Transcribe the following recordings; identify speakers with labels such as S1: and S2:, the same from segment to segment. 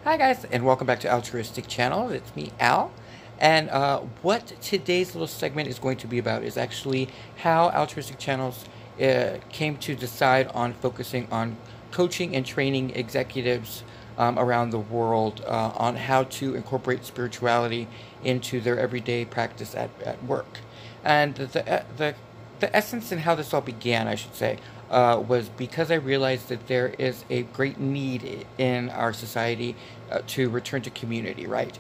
S1: Hi guys, and welcome back to Altruistic Channels. It's me, Al. And what today's little segment is going to be about is actually how Altruistic Channels came to decide on focusing on coaching and training executives around the world on how to incorporate spirituality into their everyday practice at work. And the essence and how this all began, I should say, was because I realized that there is a great need in our society to return to community. Right?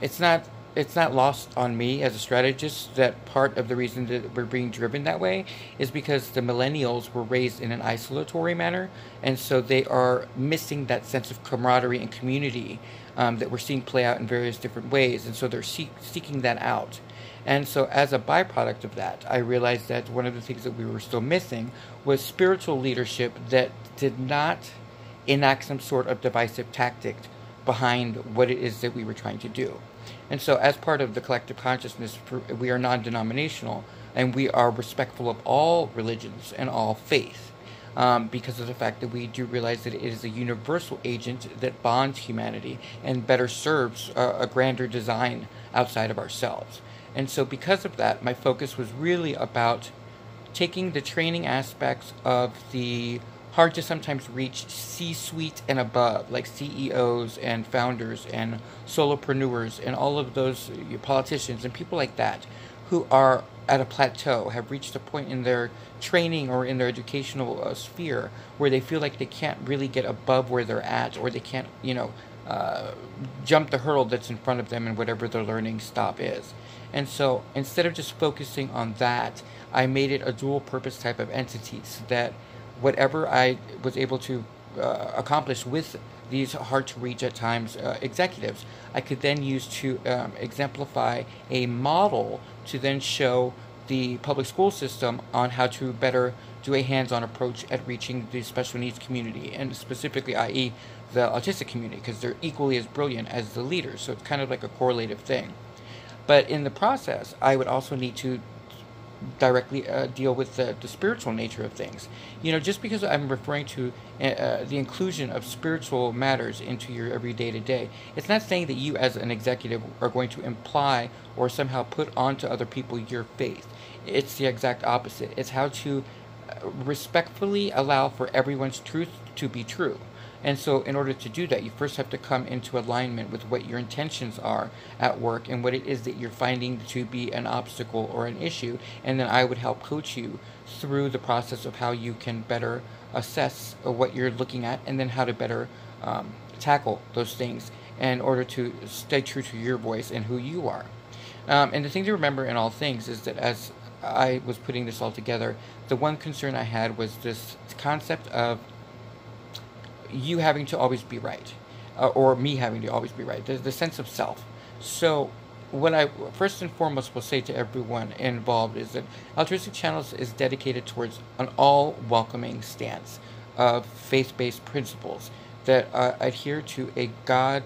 S1: It's not lost on me as a strategist that part of the reason that we're being driven that way is because the millennials were raised in an isolatory manner, and so they are missing that sense of camaraderie and community that we're seeing play out in various different ways, and so they're seeking that out. And so, as a byproduct of that, I realized that one of the things that we were still missing was spiritual leadership that did not enact some sort of divisive tactic behind what it is that we were trying to do. And so, as part of the collective consciousness, we are non denominational and we are respectful of all religions and all faith. Because of the fact that we do realize that it is a universal agent that bonds humanity and better serves a grander design outside of ourselves. And so, because of that, my focus was really about taking the training aspects of the hard to sometimes reach C suite and above, like CEOs and founders and solopreneurs and all of those politicians and people like that who are at a plateau, have reached a point in their training or in their educational sphere where they feel like they can't really get above where they're at, or they can't, uh, jump the hurdle that's in front of them in whatever their learning stop is. And so instead of just focusing on that, I made it a dual purpose type of entity so that whatever I was able to accomplish with these hard to reach at times executives, I could then use to exemplify a model to then show the public school system on how to better do a hands on approach at reaching the special needs community, and specifically, i.e., the autistic community, because they're equally as brilliant as the leaders. So it's kind of like a correlative thing. But in the process, I would also need to directly deal with the spiritual nature of things. Just because I'm referring to the inclusion of spiritual matters into your everyday to day, it's not saying that you as an executive are going to imply or somehow put onto other people your faith. It's the exact opposite. It's how to respectfully allow for everyone's truth to be true. And so, in order to do that, you first have to come into alignment with what your intentions are at work and what it is that you're finding to be an obstacle or an issue. And then I would help coach you through the process of how you can better assess what you're looking at, and then how to better tackle those things in order to stay true to your voice and who you are. And the thing to remember in all things is that as I was putting this all together, the one concern I had was this concept of you having to always be right, or me having to always be right. There's the sense of self. So, what I first and foremost will say to everyone involved is that Altruistic Channels is dedicated towards an all welcoming stance of faith based principles that adhere to a God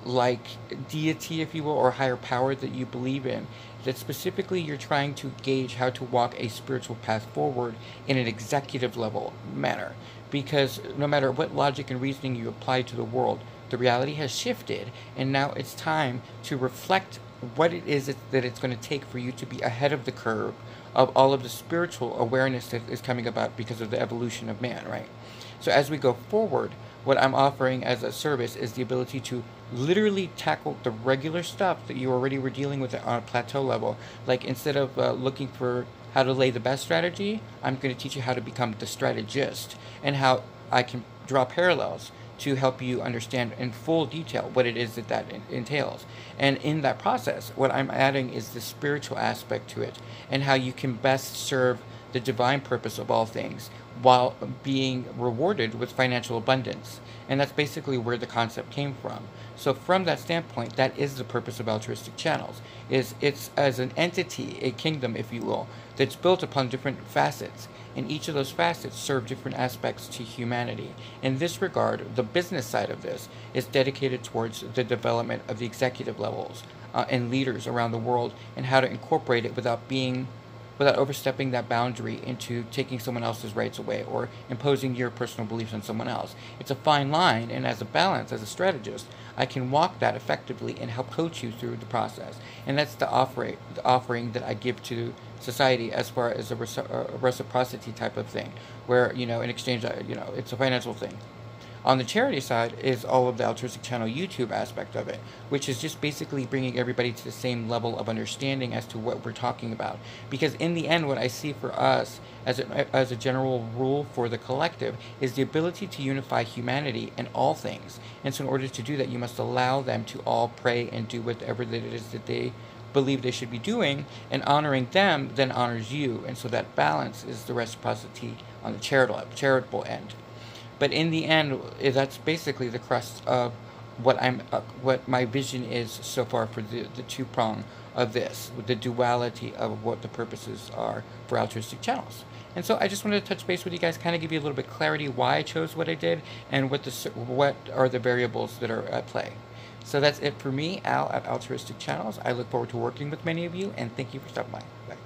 S1: like deity, if you will, or higher power that you believe in, that specifically you're trying to gauge how to walk a spiritual path forward in an executive level manner. Because no matter what logic and reasoning you apply to the world, the reality has shifted, and now it's time to reflect what it is that it's going to take for you to be ahead of the curve of all of the spiritual awareness that is coming about because of the evolution of man, right? So as we go forward, what I'm offering as a service is the ability to literally tackle the regular stuff that you already were dealing with on a plateau level. Like, instead of looking for how to lay the best strategy, I'm going to teach you how to become the strategist, and how I can draw parallels to help you understand in full detail what it is that entails. And in that process, what I'm adding is the spiritual aspect to it, and how you can best serve the divine purpose of all things while being rewarded with financial abundance. And that's basically where the concept came from. So from that standpoint, that is the purpose of Altruistic Channels. It's as an entity, a kingdom, if you will, that's built upon different facets, and each of those facets serve different aspects to humanity. In this regard, the business side of this is dedicated towards the development of the executive levels and leaders around the world, and how to incorporate it without being without overstepping that boundary into taking someone else's rights away or imposing your personal beliefs on someone else. It's a fine line, and as a balance, as a strategist, I can walk that effectively and help coach you through the process. And that's the offering that I give to society as far as a reciprocity type of thing, where, in exchange, it's a financial thing. On the charity side is all of the Altruistic Channel YouTube aspect of it, which is just basically bringing everybody to the same level of understanding as to what we're talking about. Because in the end, what I see for us as a general rule for the collective is the ability to unify humanity in all things. And so in order to do that, you must allow them to all pray and do whatever that it is that they believe they should be doing, and honoring them then honors you. And so that balance is the reciprocity on the charitable end. But in the end, that's basically the crust of what my vision is so far for the two prong of this, with the duality of what the purposes are for Altruistic Channels. And so I just wanted to touch base with you guys, kind of give you a little bit clarity why I chose what I did and what are the variables that are at play. So that's it for me, Al at Altruistic Channels. I look forward to working with many of you, and thank you for stopping by. Bye.